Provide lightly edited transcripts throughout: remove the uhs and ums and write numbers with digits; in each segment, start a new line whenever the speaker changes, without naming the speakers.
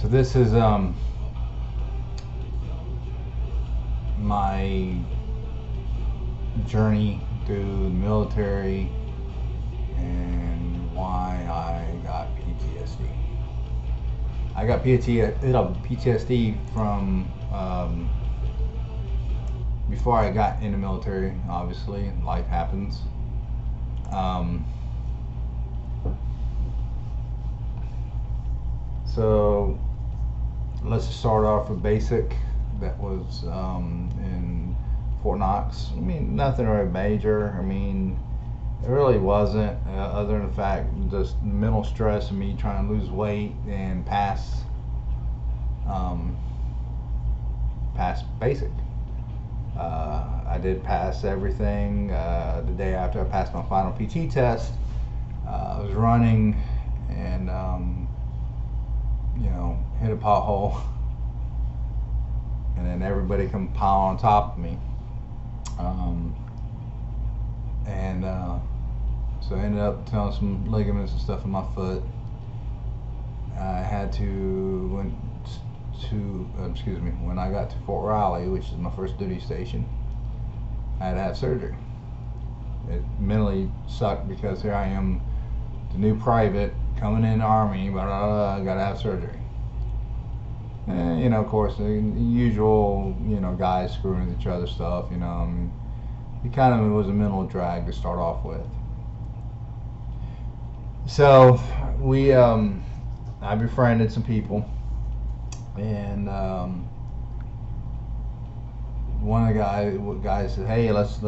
So this is my journey through the military and why I got PTSD. I got PTSD from before I got in the military. Obviously, life happens. So let's just start off with basic. That was in Fort Knox. I mean, nothing really major. I mean, it really wasn't, other than the fact just mental stress of me trying to lose weight and pass basic. I did pass everything. The day after I passed my final PT test, I was running and hit a pothole, and then everybody come pile on top of me, and so I ended up tearing some ligaments and stuff in my foot. I had to when I got to Fort Riley, which is my first duty station, I had to have surgery. It mentally sucked because here I am, the new private coming in the Army, but I gotta have surgery. And, of course, the usual, guys screwing with each other stuff, I mean, it kind of was a mental drag to start off with. So I befriended some people, and one of the guys said, "Hey, let's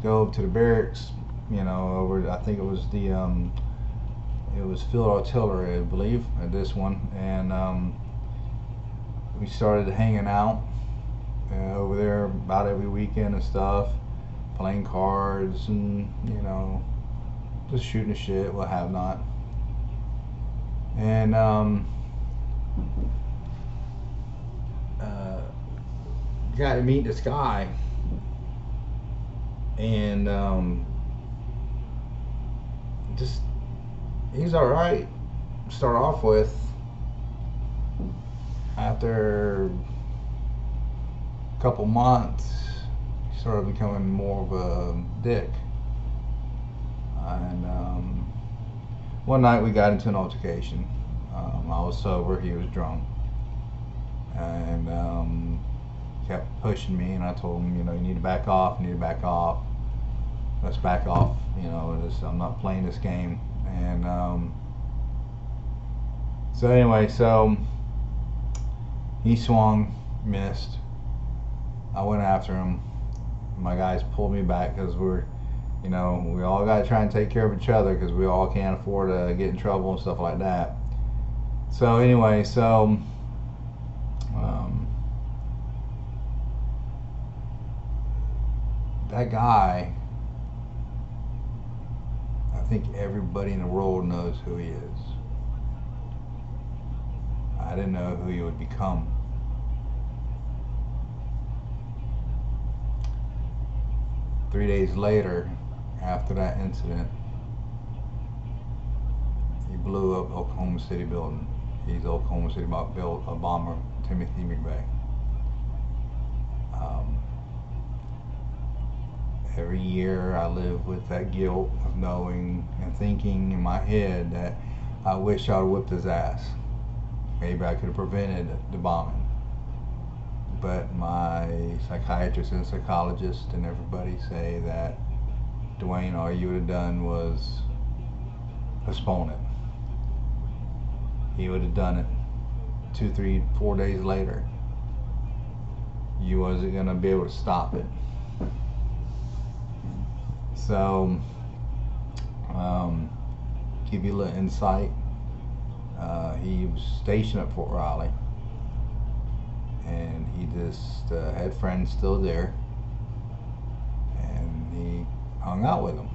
go to the barracks." Over, I think it was it was field artillery, I believe, at this one, and we started hanging out over there about every weekend and stuff, playing cards and just shooting the shit, what have not. And got to meet this guy, and just he's all right. Start off with. After a couple months, he started becoming more of a dick. And one night we got into an altercation. I was sober, he was drunk, and kept pushing me. And I told him, you need to back off. You need to back off. Let's back off. I'm not playing this game. And so anyway, he swung, missed. I went after him. My guys pulled me back because we all got to try and take care of each other because we all can't afford to get in trouble and stuff like that. So anyway, that guy, I think everybody in the world knows who he is. I didn't know who he would become. Three days later, after that incident, he blew up Oklahoma City building. He's Oklahoma City bomber, Timothy McVeigh. Every year I live with that guilt of knowing and thinking in my head that I wish I would have whipped his ass. Maybe I could have prevented the bombing. But my psychiatrist and psychologist and everybody say that, Dwayne, all you would have done was postpone it. He would have done it 2, 3, 4 days later. You wasn't going to be able to stop it. So, give you a little insight. He was stationed at Fort Riley, and he just had friends still there, and he hung out with them.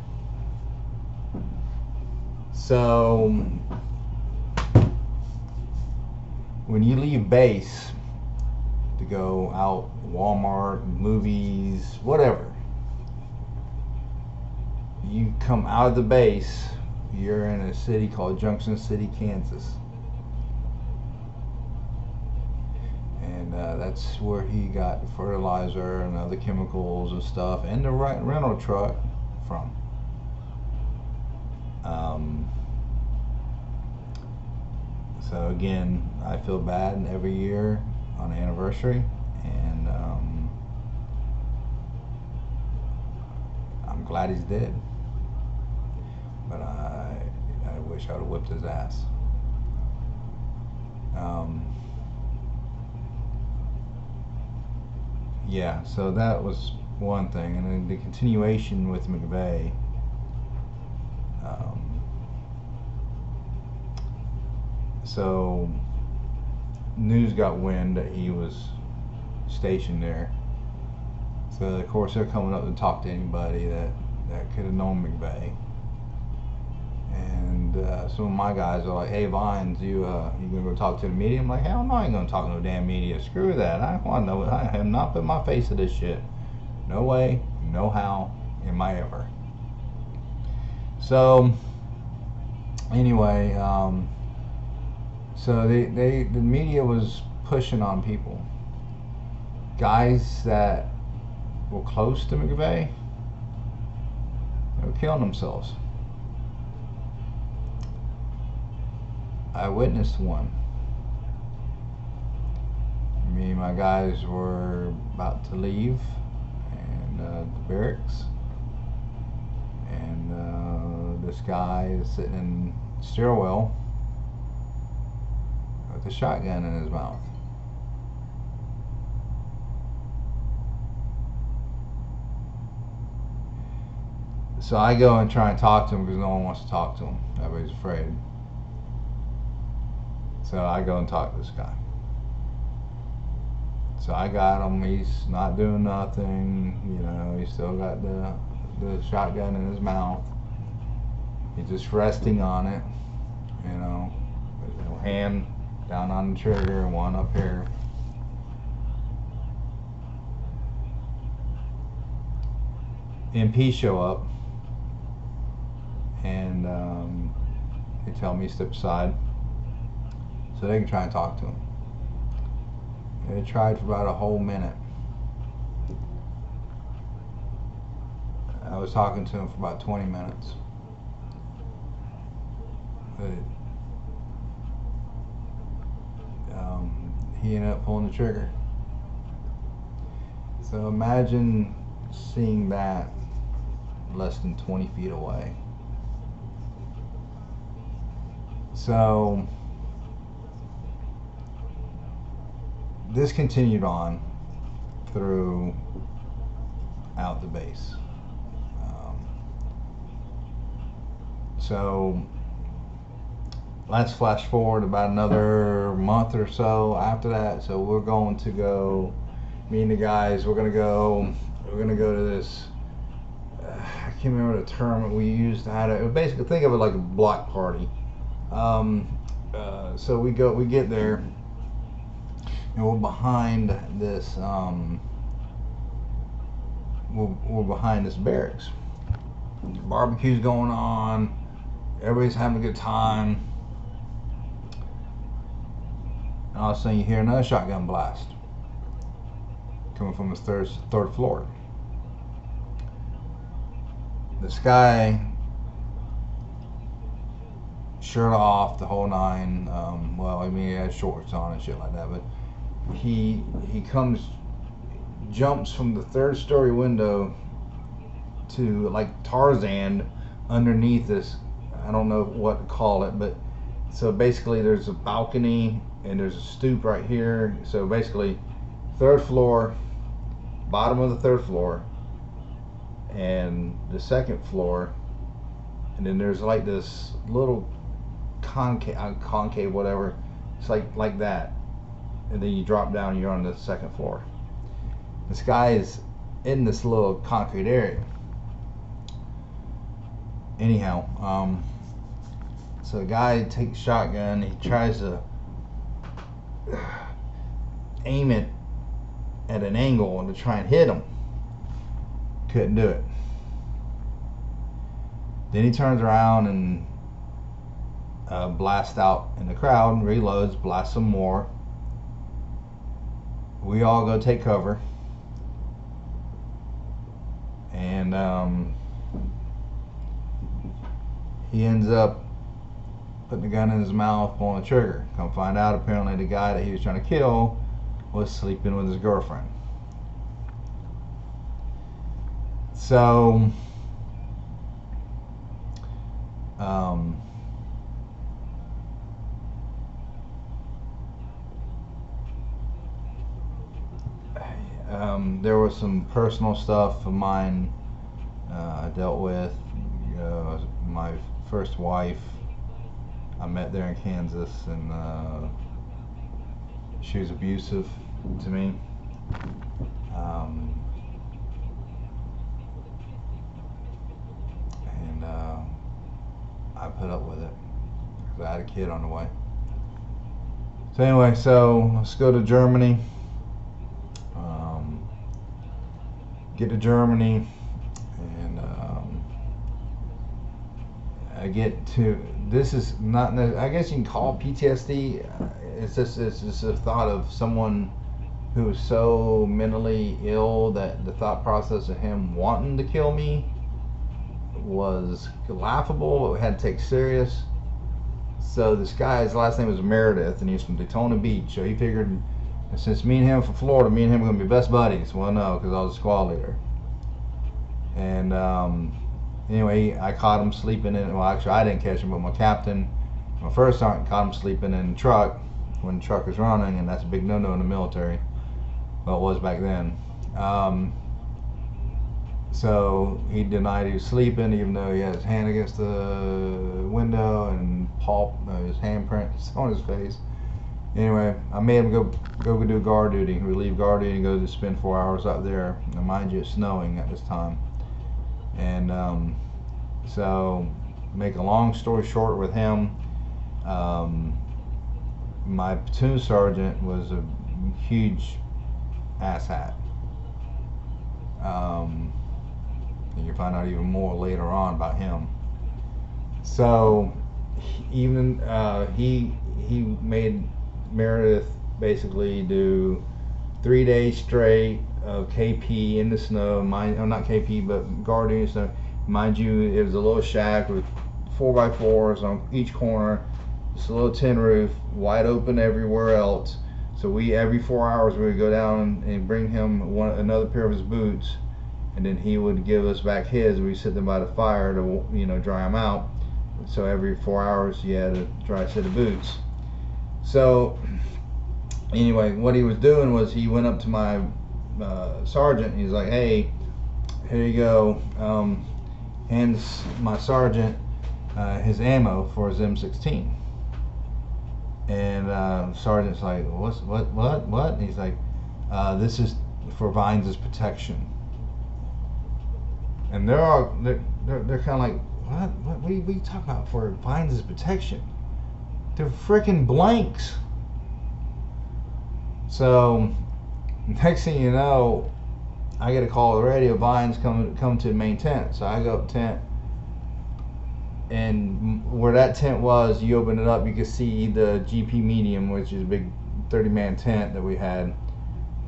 So when you leave base to go out, Walmart, movies, whatever, you come out of the base, you're in a city called Junction City, Kansas. and that's where he got the fertilizer and other chemicals and stuff, and the rental truck from. So again, I feel bad every year on the anniversary, and I'm glad he's dead. But I wish I would have whipped his ass. Yeah, so that was one thing, and then the continuation with McVeigh. So news got wind that he was stationed there. So of course they're coming up to talk to anybody that could have known McVeigh. And some of my guys are like, "Hey Vines, you gonna go talk to the media?" I'm like, "Hell no, I ain't gonna talk to no damn media. Screw that. I want to know. I have not put my face to this shit. No way, no how am I ever." So anyway, so the media was pushing on people, guys that were close to McVeigh. They were killing themselves. I witnessed one. Me and my guys were about to leave, and the barracks, and this guy is sitting in the stairwell with a shotgun in his mouth. So I go and try and talk to him because no one wants to talk to him. Everybody's afraid. So I go and talk to this guy. So I got him. He's not doing nothing. You know, he's still got the shotgun in his mouth. He's just resting on it. You know, with one hand down on the trigger and one up here. MP show up, and they tell me to step aside so they can try and talk to him. They tried for about a whole minute. I was talking to him for about 20 minutes. But he ended up pulling the trigger. So imagine seeing that less than 20 feet away. So this continued on throughout the base. So let's flash forward about another month or so after that. So we're going to go, me and the guys, we're gonna go to this, I can't remember the term that we used. Basically think of it like a block party. So we get there, and we're behind this we're behind this barracks. The barbecue's going on, everybody's having a good time, and all of a sudden you hear another shotgun blast coming from the third floor. This guy, shirt off, the whole nine. Well, I mean, he had shorts on and shit like that, but he jumps from the third-story window to like Tarzan underneath this. I don't know what to call it, but so basically there's a balcony and there's a stoop right here. So basically, third floor, bottom of the third floor, and the second floor, and then there's like this little concave whatever. It's like that, and then you drop down and you're on the second floor. This guy is in this little concrete area. Anyhow, so the guy takes a shotgun, he tries to aim it at an angle and to try and hit him. Couldn't do it. Then he turns around and blasts out in the crowd and reloads, blasts some more. we all go take cover, and he ends up putting the gun in his mouth, pulling the trigger. Come find out, apparently the guy that he was trying to kill was sleeping with his girlfriend. So there was some personal stuff of mine I dealt with. My first wife, I met there in Kansas, and she was abusive to me. And I put up with it because I had a kid on the way. So anyway, so let's go to Germany. Get to Germany, and I get to, this is not, I guess you can call it PTSD. It's just a thought of someone who is so mentally ill that the thought process of him wanting to kill me was laughable, but had to take serious. So this guy, his last name was Meredith, and he's from Daytona Beach. So he figured, since me and him from Florida, me and him are going to be best buddies. Well, no, because I was a squad leader. And anyway, I caught him sleeping in, well, actually I didn't catch him, but my captain, my first sergeant, caught him sleeping in the truck when the truck was running, and that's a big no-no in the military. Well, it was back then. So he denied he was sleeping, even though he had his hand against the window and his handprints on his face. Anyway, I made him go do guard duty, relieve guard duty, and go to spend 4 hours out there. And mind you, it's snowing at this time. And so, make a long story short with him, my platoon sergeant was a huge asshat. And you'll find out even more later on about him. So, he made Meredith basically do 3 days straight of KP in the snow. Not KP, but guarding and snow. Mind you, it was a little shack with 4x4s on each corner, just a little tin roof, wide open everywhere else. So every 4 hours we would go down and bring him another pair of his boots, and then he would give us back his. We sit them by the fire to dry them out. So every 4 hours you had a dry set of boots. So anyway, what he was doing was he went up to my sergeant. He's like, "Hey, here you go." Hands my sergeant his ammo for his M16. And sergeant's like, what? And he's like, "This is for Vines's protection." And they're kind of like, what are you talking about for Vines's protection? They're freaking blanks. So next thing you know, I get a call on the radio, Vines come to the main tent. So I go up tent, and where that tent was, you open it up, you can see the GP medium, which is a big 30-man tent that we had.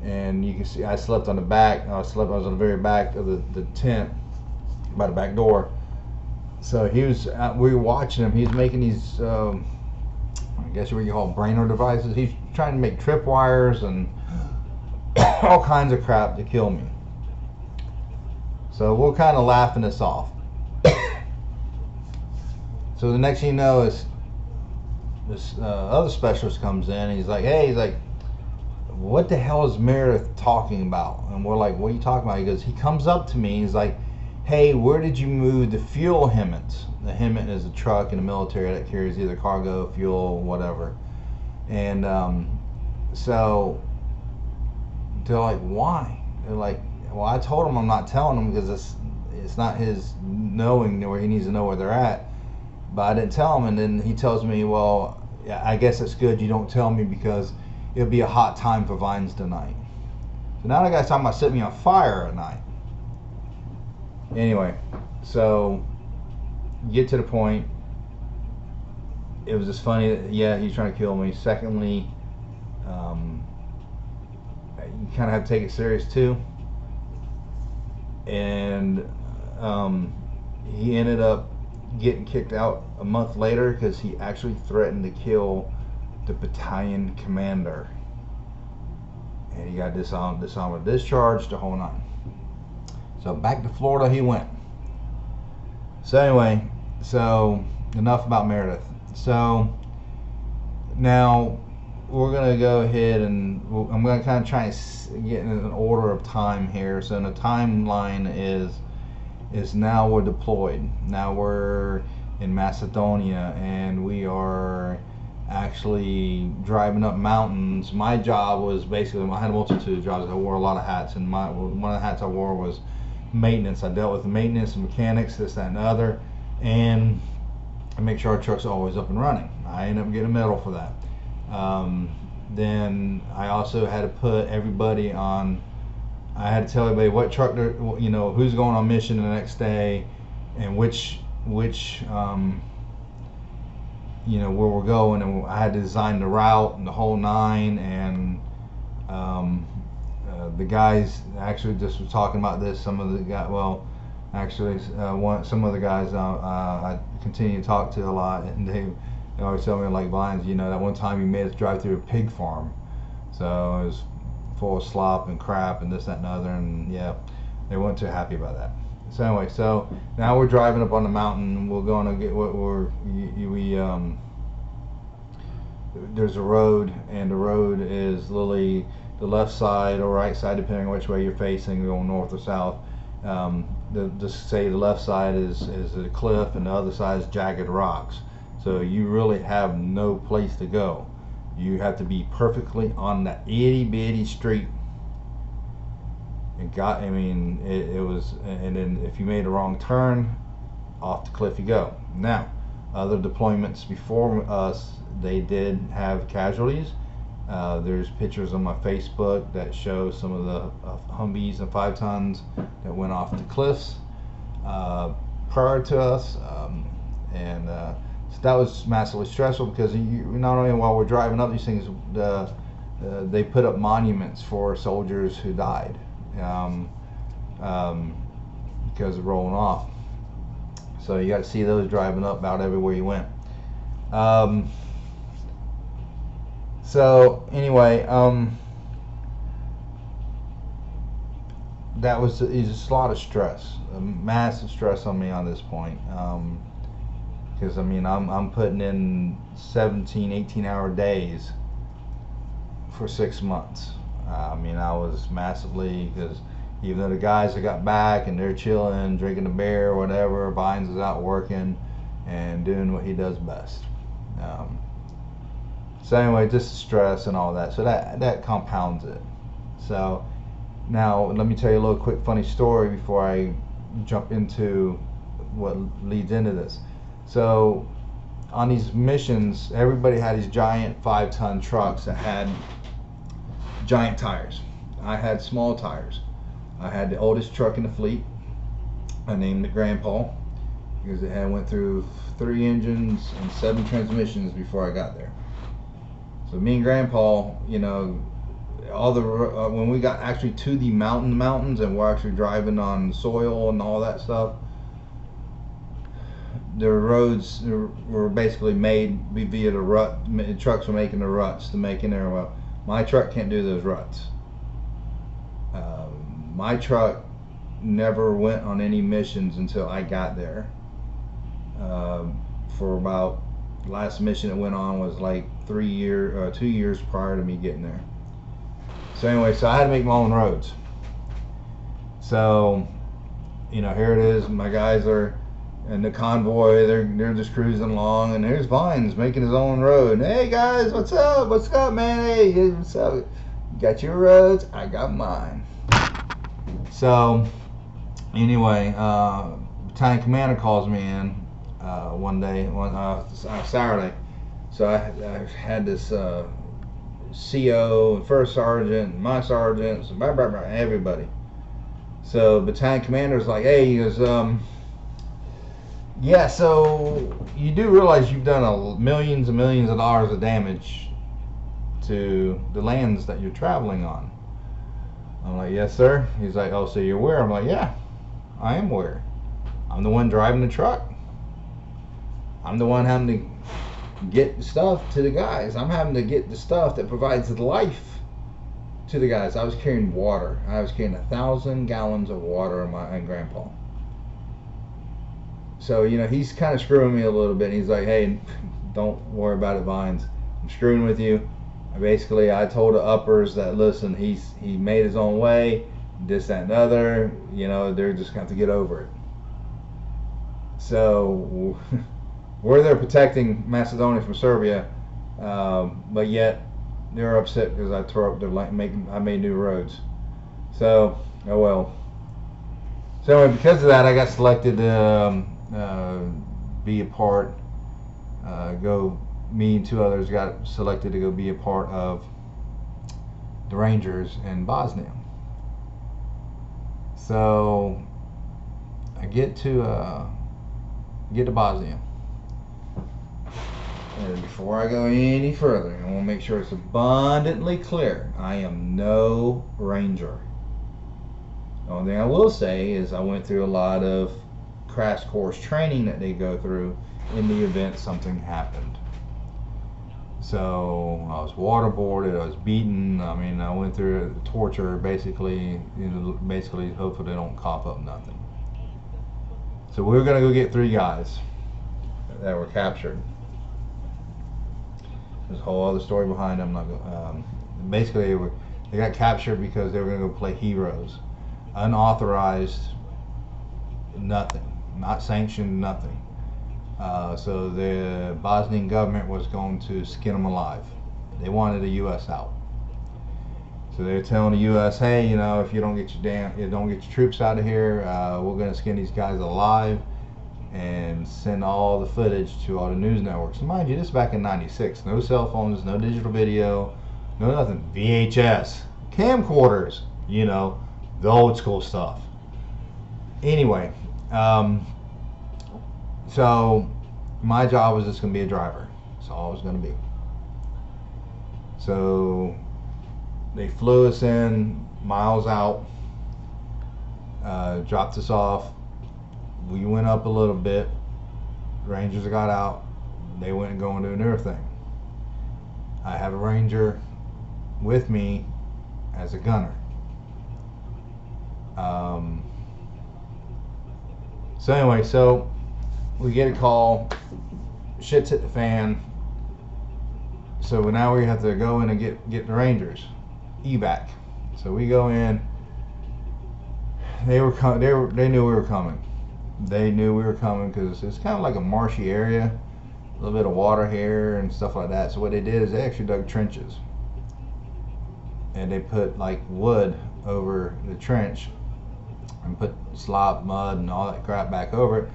And you can see I slept on the back. I was on the very back of the tent by the back door. So we were watching him. He's making these, I guess what you call brainer devices. He's trying to make tripwires and all kinds of crap to kill me. So we're kind of laughing this off. So the next thing you know is this other specialist comes in, and he's like, "What the hell is Meredith talking about?" And we're like, "What are you talking about?" He goes, he comes up to me, he's like, "Hey, where did you move the fuel Hemmets?" The Hemmet is a truck in the military that carries either cargo, fuel, whatever. And so they're like, "Why?" They're like, "Well, I told him I'm not telling him because it's not his knowing where he needs to know where they're at. But I didn't tell him." And then he tells me, "Well, yeah, I guess it's good you don't tell me because it'll be a hot time for Vines tonight." So now the guy's talking about setting me on fire at night. Anyway, so get to the point. It was just funny that, yeah, he's trying to kill me. Secondly, you kind of have to take it serious too. And he ended up getting kicked out a month later because he actually threatened to kill the battalion commander, and he got dishonorable discharge, the whole nine. So back to Florida he went. So anyway, so enough about Meredith. So now we're gonna go ahead and I'm gonna kind of try and get in an order of time here. So the timeline is now we're deployed. Now we're in Macedonia, and we are actually driving up mountains. My job was basically, I had a multitude of jobs. I wore a lot of hats, and one of the hats I wore was maintenance. I dealt with the maintenance and mechanics, this, that, and the other, and I make sure our truck's always up and running. I ended up getting a medal for that. Then I also had to put everybody on. I had to tell everybody what truck, who's going on mission the next day, and which where we're going, and I had to design the route and the whole nine. And the guys actually just were talking about this. Some of the guys, some of the guys I continue to talk to a lot, and they always tell me, like, Vines, that one time you made us drive through a pig farm, so it was full of slop and crap and this, that, and the other, and yeah, they weren't too happy about that. So anyway, so now we're driving up on the mountain. We're going to get there's a road, and the road is literally the left side or right side, depending on which way you're facing, going north or south. Just say the left side is a cliff, and the other side is jagged rocks. So you really have no place to go. You have to be perfectly on that itty bitty street. It was, and then if you made a wrong turn, off the cliff you go. Now, other deployments before us, they did have casualties. There's pictures on my Facebook that show some of the Humvees and 5 tons that went off the cliffs prior to us, so that was massively stressful, because not only while we're driving up these things, they put up monuments for soldiers who died because of rolling off. So you got to see those driving up about everywhere you went. So anyway, that was just a lot of stress, massive stress on me on this point. Because I'm putting in 17, 18-hour days for 6 months. I was massively, because even though the guys that got back and they're chilling, drinking a beer or whatever, Bynes is out working and doing what he does best. So anyway, just the stress and all that. So that compounds it. So now let me tell you a little quick funny story before I jump into what leads into this. So on these missions, everybody had these giant 5-ton trucks that had giant tires. I had small tires. I had the oldest truck in the fleet. I named it Grandpa because it went through 3 engines and 7 transmissions before I got there. So me and Grandpa, all the when we got actually to the mountains and we're actually driving on soil and all that stuff, the roads were basically made via the rut. The trucks were making the ruts to make in there. Well, my truck can't do those ruts. My truck never went on any missions until I got there. For about, last mission it went on was like 2 years prior to me getting there. So anyway, so I had to make my own roads. So, here it is. My guys are in the convoy. They're just cruising along, and there's Vines making his own road. And, hey guys, what's up? What's up, man? Hey, what's up? You got your roads, I got mine. So anyway, battalion commander calls me in one day, Saturday. So I had this CO, first sergeant, my sergeants, everybody. So battalion commander's like, hey, he goes, yeah, so you do realize you've done millions and millions of dollars of damage to the lands that you're traveling on. I'm like, yes, sir. He's like, oh, so you're aware? I'm like, yeah, I am aware. I'm the one driving the truck. I'm the one having to get the stuff to the guys. I'm having to get the stuff that provides the life to the guys. I was carrying water. I was carrying 1,000 gallons of water on my grandpa. So, you know, he's kind of screwing me a little bit. He's like, hey, don't worry about it, Vines. I'm screwing with you. I told the uppers that, listen, he made his own way, this, that, and other. You know, they're just going to have to get over it. So, we're there protecting Macedonia from Serbia, but yet they're upset because I tore up I made new roads. So, oh well. So anyway, because of that, I got selected to be a part. Me and 2 others got selected to go be a part of the Rangers in Bosnia. So I get to Bosnia. And before I go any further, I want to make sure it's abundantly clear. I am no ranger. The only thing I will say is I went through a lot of crash course training that they go through in the event something happened. So I was waterboarded, I was beaten. I mean, I went through torture, basically hopefully they don't cough up nothing. So we were gonna go get 3 guys that were captured. There's a whole other story behind them. Basically, they got captured because they were going to go play heroes. Unauthorized, nothing. Not sanctioned, nothing. So the Bosnian government was going to skin them alive. They wanted the U.S. out. So they were telling the U.S., hey, you know, if you don't get your troops out of here, we're going to skin these guys alive and send all the footage to all the news networks. And mind you, this is back in '96. No cell phones, no digital video, no nothing. VHS, camcorders, you know, the old school stuff. Anyway, so my job was just going to be a driver. That's all I was going to be. So they flew us in miles out, dropped us off. We went up a little bit. Rangers got out. They went and go and do their thing. I have a Ranger with me as a gunner. So anyway, so we get a call. Shit's hit the fan. So now we have to go in and get the Rangers evac. So we go in. They knew we were coming. They knew we were coming because it's kind of like a marshy area, a little bit of water here and stuff like that. So what they did is they actually dug trenches, and they put like wood over the trench and put slop, mud, and all that crap back over it.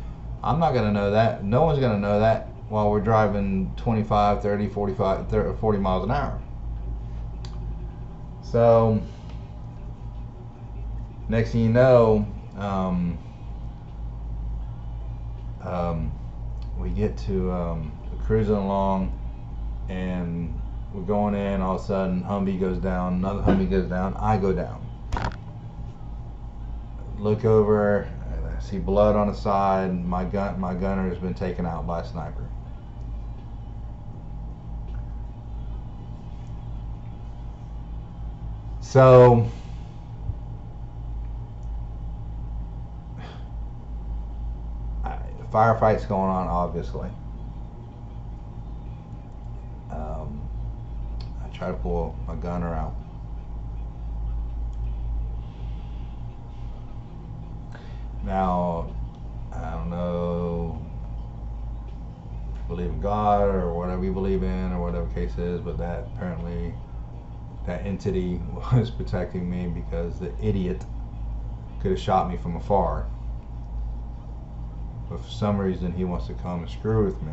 I'm not gonna know that. No one's gonna know that while we're driving 25, 30, 45, 30, 40 miles an hour. So next thing you know, we get to cruising along, and we're going in. All of a sudden, Humvee goes down. Another Humvee goes down. I go down. Look over. I see blood on the side. My gunner has been taken out by a sniper. So firefights going on, obviously. I try to pull my gunner out. Now, I don't know if you believe in God or whatever you believe in or whatever the case is, but that apparently that entity was protecting me because the idiot could have shot me from afar. But for some reason he wants to come and screw with me.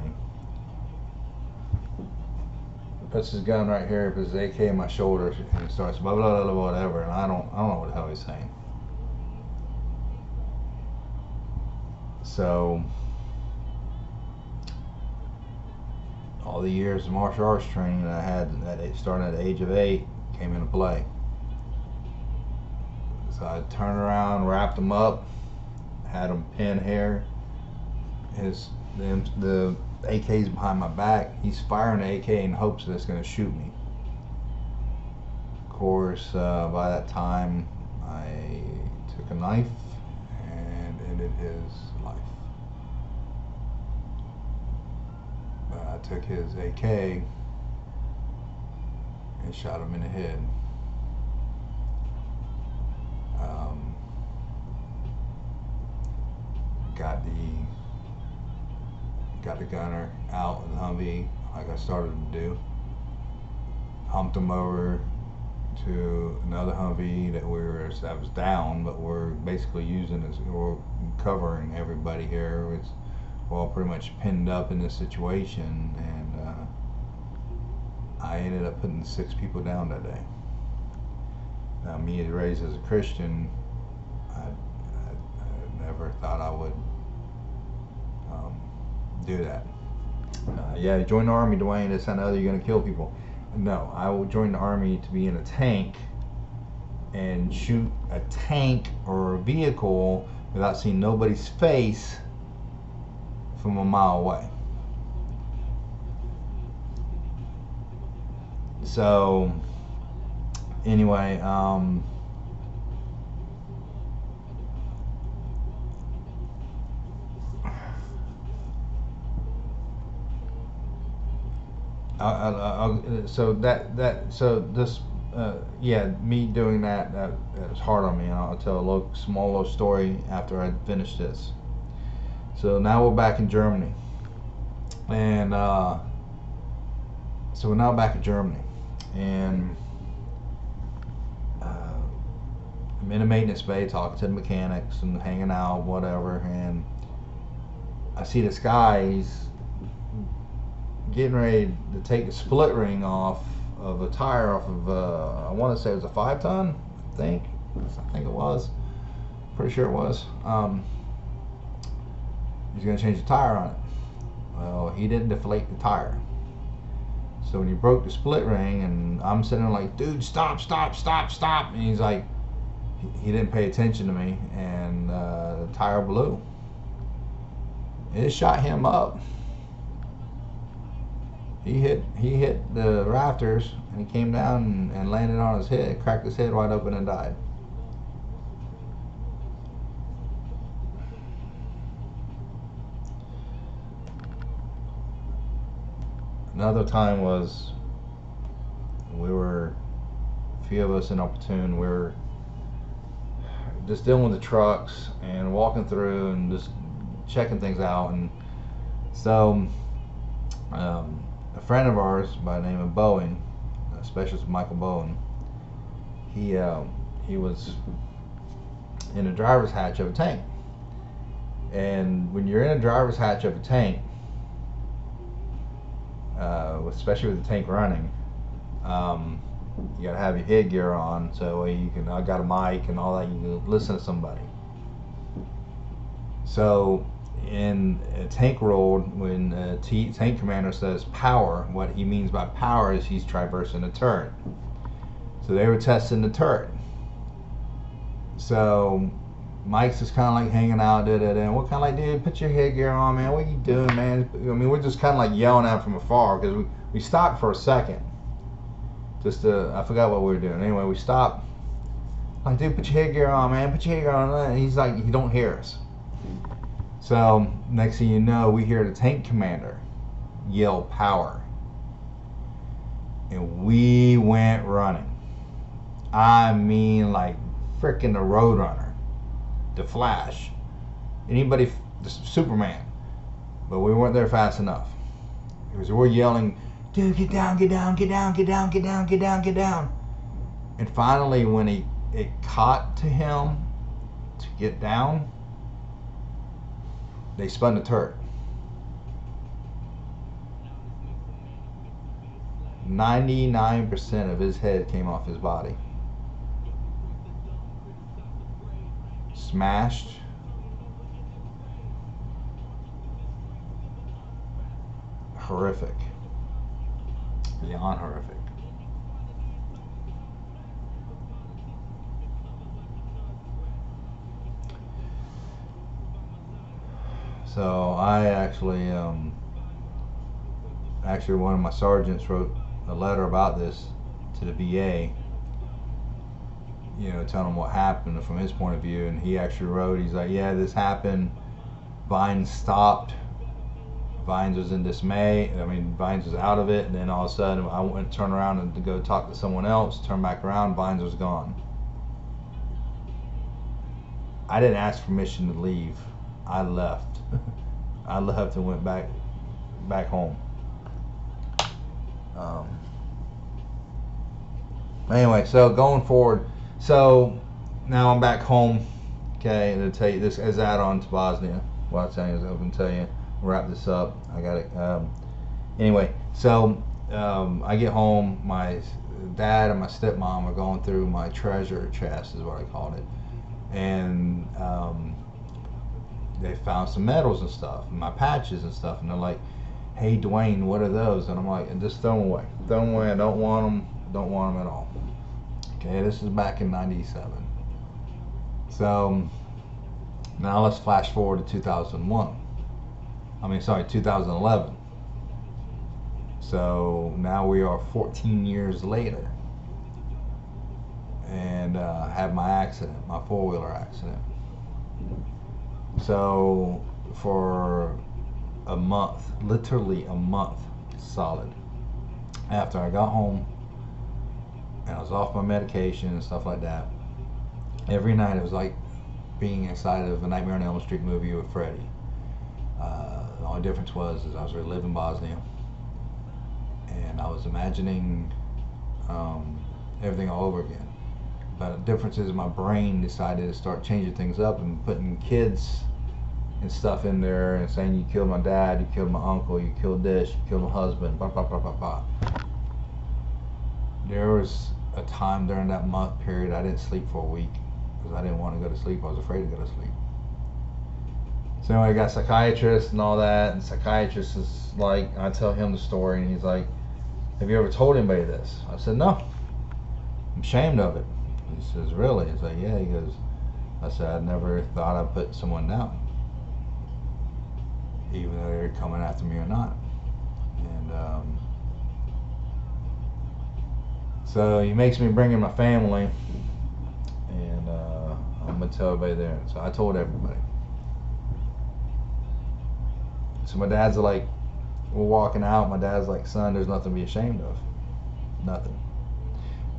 He puts his gun right here, puts his AK in my shoulder, and starts blah blah blah whatever, and I don't know what the hell he's saying. So all the years of martial arts training that I had starting at the age of 8 came into play. So I turned around, wrapped him up, had him pin here. The AK's behind my back. He's firing the AK in hopes that it's going to shoot me. Of course, by that time, I took a knife and ended his life. But I took his AK and shot him in the head. Got the gunner out of the Humvee like I started to do. Humped him over to another Humvee that was down, but we're basically using as we're covering everybody here. We're all pretty much pinned up in this situation, and I ended up putting 6 people down that day. Now, me raised as a Christian, I never thought I would do that. Yeah, join the army, Dwayne. This and other. You're gonna kill people. No, I will join the army to be in a tank and shoot a tank or a vehicle without seeing nobody's face from a mile away. So anyway, yeah, me doing that was hard on me, and I'll tell a small little story after I finish this. So now we're back in Germany, and so we're now back in Germany, and I'm in a maintenance bay talking to the mechanics and hanging out, whatever, and I see this guy. He's getting ready to take the split ring off of a tire off of I want to say it was a 5-ton, I think it was, pretty sure it was. He's going to change the tire on it. Well, he didn't deflate the tire, so when he broke the split ring, and I'm sitting there like, dude, stop, and he's like, he didn't pay attention to me, and the tire blew. It shot him up. He hit the rafters, and he came down and landed on his head, cracked his head wide open, and died. Another time was, a few of us in our platoon, we were just dealing with the trucks and walking through and just checking things out, and so a friend of ours by the name of Bowen, Specialist Michael Bowen, he was in the driver's hatch of a tank, and when you're in a driver's hatch of a tank, especially with the tank running, you gotta have your headgear on, so you can. I got a mic and all that. You can listen to somebody. So in a tank world, when a tank commander says power, what he means by power is he's traversing a turret. So they were testing the turret. So Mike's just kind of like hanging out, and we're kind of like, dude, put your headgear on, man. What are you doing, man? I mean, we're just kind of like yelling at him from afar, because we stopped for a second. I forgot what we were doing. Anyway, we stopped. Like, dude, put your headgear on, man. Put your headgear on. And he's like, he don't hear us. So next thing you know, we hear the tank commander yell power, and we went running. I mean, like freaking the Roadrunner, the Flash, anybody, the Superman. But we weren't there fast enough, because we're yelling, dude, get down, get down, get down, get down, get down, get down, get down. And finally, when it caught to him to get down, they spun the turret. 99% of his head came off his body. Smashed. Horrific. Beyond horrific. So I actually, one of my sergeants wrote a letter about this to the VA, telling him what happened from his point of view. And he actually wrote, he's like, yeah, this happened. Vines stopped. Vines was in dismay. I mean, Vines was out of it, and then all of a sudden I went to turn around and to go talk to someone else, turn back around, Vines was gone. I didn't ask permission to leave. I left. I left and went back home. Anyway, so going forward, so now I'm back home. Okay, and to tell you this as add-on to Bosnia, what I'm saying is I can tell you, wrap this up. I got it. Anyway, so I get home. My dad and my stepmom are going through my treasure chest, is what I called it, and they found some medals and stuff, my patches and stuff, and they're like, "Hey, Dwayne, what are those?" And I'm like, "Just throw them away. Throw them away. I don't want them. Don't want them at all." Okay, this is back in '97. So now let's flash forward to 2001. 2011. So now we are 14 years later, and had my accident, my four-wheeler accident. So for a month, literally a month solid, after I got home and I was off my medication and stuff like that, every night it was like being inside of a Nightmare on Elm Street movie with Freddy. The only difference was I was reliving Bosnia, and I was imagining everything all over again. But the difference is my brain decided to start changing things up and putting kids and stuff in there and saying, you killed my dad, you killed my uncle, you killed this, you killed my husband, blah, blah, blah, blah, blah. There was a time during that month period I didn't sleep for a week because I didn't want to go to sleep. I was afraid to go to sleep. So anyway, I got a psychiatrist and all that, and the psychiatrist is like, I tell him the story, and he's like, have you ever told anybody this? I said, no. I'm ashamed of it. He says, really? He's like, yeah. He goes, I said, I never thought I'd put someone down, even though they're coming after me or not. And so he makes me bring in my family, and I'm going to tell everybody there. So I told everybody. So my dad's like, we're walking out, my dad's like, son, there's nothing to be ashamed of. Nothing.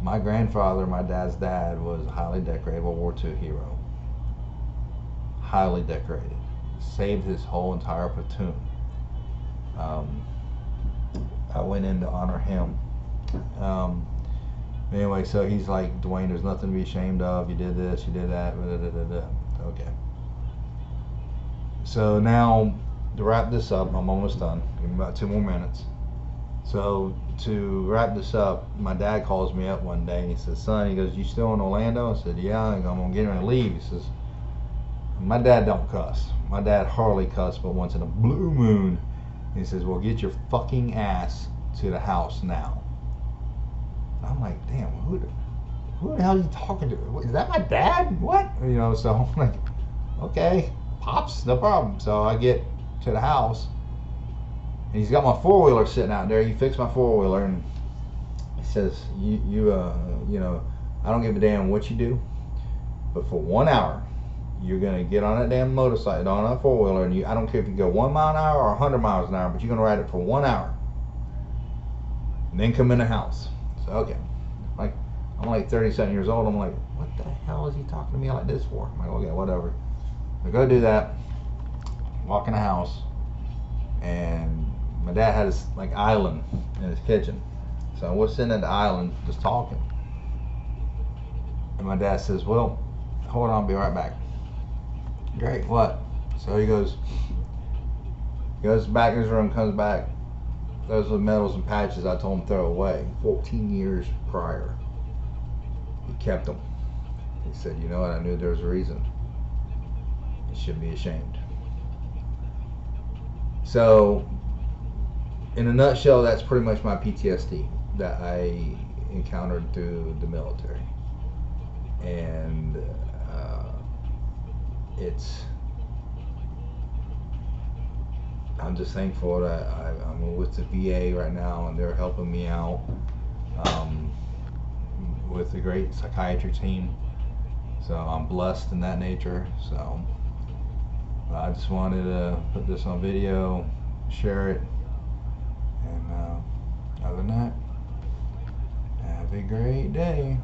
My grandfather, my dad's dad, was a highly decorated World War II hero. Highly decorated. Saved his whole entire platoon. I went in to honor him. Anyway, so he's like, Dwayne, there's nothing to be ashamed of. You did this, you did that. Blah, blah, blah, blah. Okay. So now, to wrap this up, I'm almost done. Give me about 2 more minutes. So to wrap this up, my dad calls me up one day and he says, son, he goes, you still in Orlando? I said, yeah. I go, I'm gonna get ready to leave. He says, my dad don't cuss. My dad hardly cuss, but once in a blue moon. He says, well, get your fucking ass to the house now. I'm like, damn, who the hell are you talking to? Is that my dad? What? So I'm like, okay, Pops, no problem. So I get to the house, and he's got my four-wheeler sitting out there. He fixed my four-wheeler, and he says, I don't give a damn what you do, but for 1 hour, you're gonna get on that damn motorcycle, on that four-wheeler, and I don't care if you go 1 mile an hour or 100 miles an hour, but you're gonna ride it for 1 hour, and then come in the house. So okay, I'm like 37 years old. I'm like, what the hell is he talking to me like this for? I'm like, okay, whatever. I go do that. Walk in the house, and my dad had this like island in his kitchen. So we're sitting at the island just talking, and my dad says, well, hold on, I'll be right back. Great, what? So he goes back in his room, comes back. Those were medals and patches I told him to throw away 14 years prior. He kept them. He said, you know what, I knew there was a reason. You shouldn't be ashamed. So, in a nutshell, that's pretty much my PTSD that I encountered through the military. And I'm just thankful that I'm with the VA right now, and they're helping me out with a great psychiatry team. So I'm blessed in that nature. So I just wanted to put this on video, share it, and other than that, have a great day.